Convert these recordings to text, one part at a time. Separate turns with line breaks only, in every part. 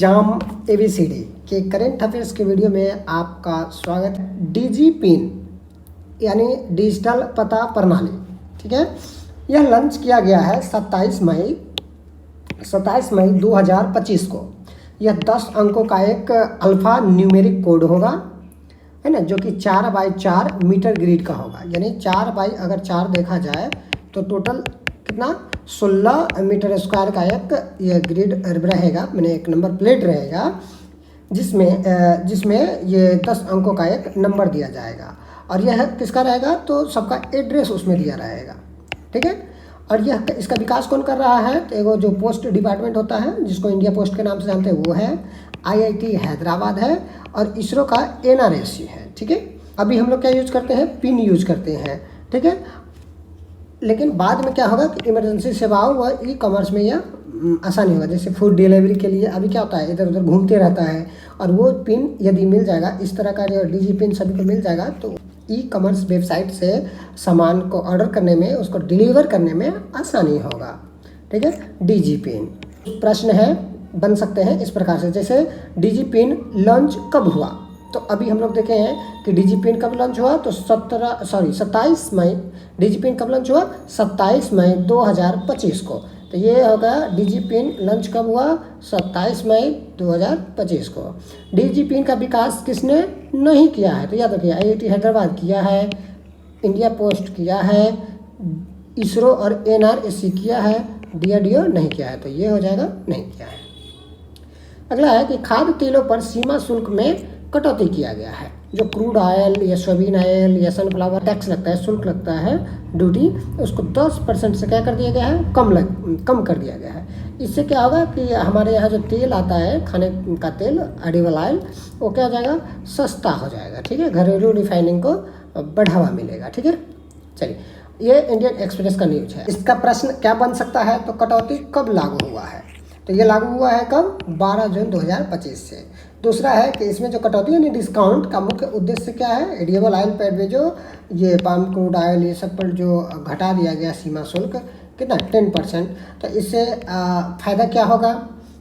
Exam ABCD के current affairs के video में आपका स्वागत है। DG पिन यानी डिजिटल पता प्रणाली, ठीक है, यह लॉन्च किया गया है 27 मई 2025 को। यह 10 अंकों का एक अल्फा न्यूमेरिक कोड होगा, है ना, जो कि 4x4 मीटर ग्रिड का होगा। यानी 4x4 देखा जाए तो टोटल कितना 16 मीटर स्क्वायर का एक ये ग्रिड रहेगा, मैंने एक नंबर प्लेट रहेगा जिसमें ये 10 अंकों का एक नंबर दिया जाएगा। और यह किसका रहेगा तो सबका एड्रेस उसमें दिया रहेगा, ठीक है। और यह इसका विकास कौन कर रहा है तो एगो जो पोस्ट डिपार्टमेंट होता है जिसको इंडिया पोस्ट के नाम से जानते हैं वो है, IIT हैदराबाद है और इसरो का NRSC है, ठीक है। अभी हम लोग क्या यूज करते हैं, पिन यूज करते हैं, ठीक है। लेकिन बाद में क्या होगा कि इमरजेंसी सेवाओं व ई-कॉमर्स में यह आसानी होगा। जैसे फूड डिलीवरी के लिए अभी क्या होता है, इधर उधर घूमते रहता है और वो पिन यदि मिल जाएगा, इस तरह का जो DG पिन सभी को मिल जाएगा तो ई-कॉमर्स वेबसाइट से सामान को ऑर्डर करने में, उसको डिलीवर करने में आसानी होगा, ठीक है। DG पिन प्रश्न है बन सकते हैं इस प्रकार से, जैसे DG पिन लॉन्च कब हुआ। तो अभी हम लोग देखे हैं कि DG पिन कब लॉन्च हुआ तो 27 मई। DG पिन कब लॉन्च हुआ 27 मई 2025 को। तो ये होगा DG पिन लॉन्च कब हुआ 27 मई 2025 को। DG पिन का विकास किसने नहीं किया है तो याद रखिए, IIT हैदराबाद किया है, इंडिया पोस्ट किया है, इसरो और NRSC किया है, DRDO नहीं किया है। तो ये हो जाएगा नहीं किया है। अगला है कि खाद्य तेलों पर सीमा शुल्क में कटौती किया गया है। जो क्रूड ऑयल या सोयाबीन ऑयल या सनफ्लावर टैक्स लगता है, शुल्क लगता है, ड्यूटी, उसको 10% से क्या कर दिया गया है, कम कर दिया गया है। इससे क्या होगा कि हमारे यहाँ जो तेल आता है, खाने का तेल, एडिबल ऑयल, वो क्या हो जाएगा, सस्ता हो जाएगा, ठीक है। घरेलू रिफाइनिंग को बढ़ावा मिलेगा, ठीक है। चलिए, ये इंडियन एक्सप्रेस का न्यूज है। इसका प्रश्न क्या बन सकता है तो कटौती कब लागू हुआ है तो ये लागू हुआ है कब 12 जून 2025 से। दूसरा है कि इसमें जो कटौती यानी डिस्काउंट का मुख्य उद्देश्य क्या है, एडिबल ऑयल पर भी जो ये पाम क्रूड ऑयल ये सब पर जो घटा दिया गया सीमा शुल्क कितना 10%। तो इससे फ़ायदा क्या होगा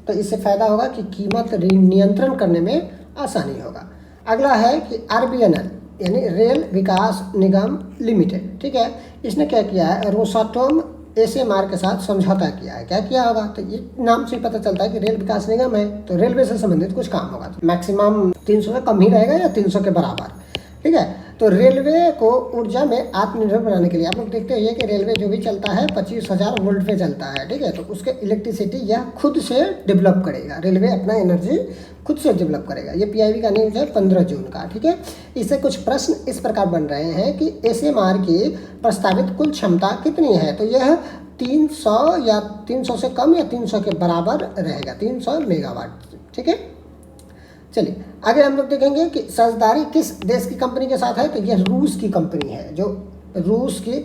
तो इससे फ़ायदा होगा कि कीमत नियंत्रण करने में आसानी होगा। अगला है कि RVNL यानी रेल विकास निगम लिमिटेड, ठीक है, इसने क्या किया है, रोसाटोम SMR के साथ समझौता किया है। क्या किया होगा तो ये नाम से पता चलता है कि रेल विकास निगम है तो रेलवे से संबंधित कुछ काम होगा। तो मैक्सिमम 300 से कम ही रहेगा या 300 के बराबर, ठीक है। तो रेलवे को ऊर्जा में आत्मनिर्भर बनाने के लिए आप लोग देखते हैं कि रेलवे जो भी चलता है 25,000 वोल्ट पे चलता है, ठीक है। तो उसके इलेक्ट्रिसिटी यह खुद से डेवलप करेगा, रेलवे अपना एनर्जी खुद से डेवलप करेगा। ये PIB का न्यूज़ है 15 जून का, ठीक है। इससे कुछ प्रश्न इस प्रकार बन रहे हैं कि SMR की प्रस्तावित कुल क्षमता कितनी है तो यह 300 या 300 से कम या 300 के बराबर रहेगा, 300 मेगावाट, ठीक है। चलिए आगे हम लोग देखेंगे कि साझेदारी किस देश की कंपनी के साथ है तो यह रूस की कंपनी है। जो रूस की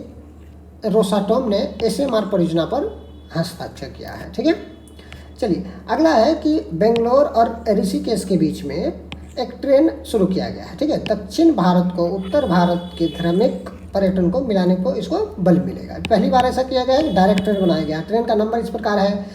रोसाटोम ने SMR परियोजना पर हस्ताक्षर किया है, ठीक है। चलिए अगला है कि बेंगलोर और ऋषिकेश के बीच में एक ट्रेन शुरू किया गया है, ठीक है। दक्षिण भारत को उत्तर भारत के धार्मिक पर्यटन को मिलाने को इसको बल मिलेगा। पहली बार ऐसा किया गया है, डायरेक्ट ट्रेन बनाया गया। ट्रेन का नंबर इस प्रकार है,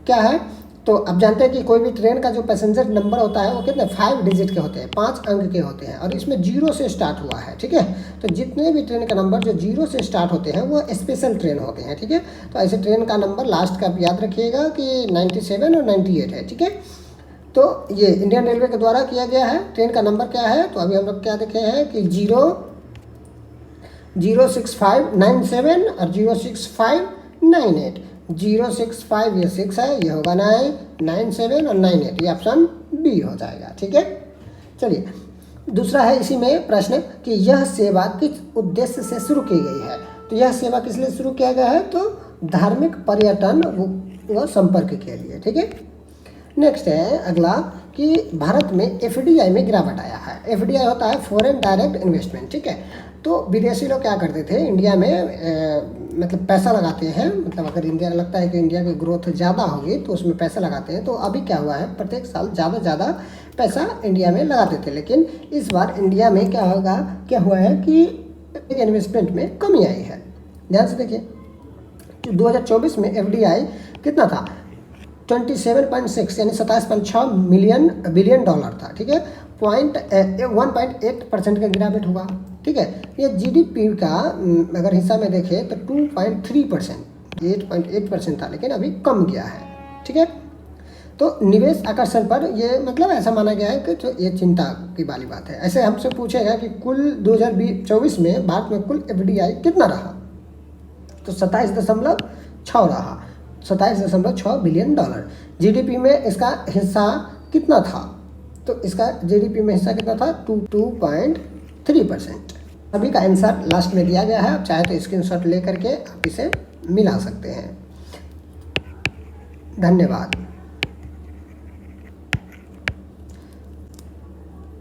क्या है तो अब जानते हैं कि कोई भी ट्रेन का जो पैसेंजर नंबर होता है वो कितने 5 डिजिट के होते हैं, 5 अंक के होते हैं और इसमें 0 से स्टार्ट हुआ है, ठीक है। तो जितने भी ट्रेन का नंबर जो 0 से स्टार्ट होते हैं वो स्पेशल ट्रेन होते हैं, ठीक है। तो ऐसे ट्रेन का नंबर लास्ट का आप याद रखिएगा कि 97 और 98 है, ठीक है। तो ये इंडियन रेलवे के द्वारा किया गया है। ट्रेन का नंबर क्या है तो अभी हम लोग क्या देखे हैं कि 06597 और 06598। 065 ये 6 है, ये होगा 9, 97 और 98, ये ऑप्शन B हो जाएगा, ठीक है। चलिए दूसरा है इसी में प्रश्न कि यह सेवा किस उद्देश्य से शुरू की गई है तो यह सेवा किस लिए शुरू किया गया है तो धार्मिक पर्यटन व संपर्क के लिए, ठीक है। नेक्स्ट है अगला कि भारत में FDI में गिरावट आया है। FDI होता है फॉरेन डायरेक्ट इन्वेस्टमेंट, ठीक है। तो विदेशी लोग क्या करते थे इंडिया में मतलब पैसा लगाते हैं, मतलब अगर इंडिया लगता है कि इंडिया की ग्रोथ ज़्यादा होगी तो उसमें पैसा लगाते हैं। तो अभी क्या हुआ है, प्रत्येक साल ज़्यादा पैसा इंडिया में लगाते थे, लेकिन इस बार इंडिया में क्या हुआ है कि इन्वेस्टमेंट में कमी आई है। ध्यान से देखिए 2024 में FDI कितना था 27.6 यानी 27.6 बिलियन डॉलर था, ठीक है। 1.8% का गिरावट हुआ, ठीक है। ये जीडीपी का अगर हिस्सा में देखें तो 2.3%, 8.8% था, लेकिन अभी कम गया है, ठीक है। तो निवेश आकर्षण पर ये मतलब ऐसा माना गया है कि जो ये चिंता की वाली बात है। ऐसे हमसे पूछेगा कि कुल 2024 में भारत में कुल एफडीआई कितना रहा, तो 27.6 रहा, 27.6 बिलियन डॉलर। जीडीपी में इसका हिस्सा कितना था, तो इसका जीडीपी में हिस्सा कितना था, 2.3%। सभी का आंसर लास्ट में दिया गया है, आप चाहे तो स्क्रीनशॉट ले करके आप इसे मिला सकते हैं। धन्यवाद।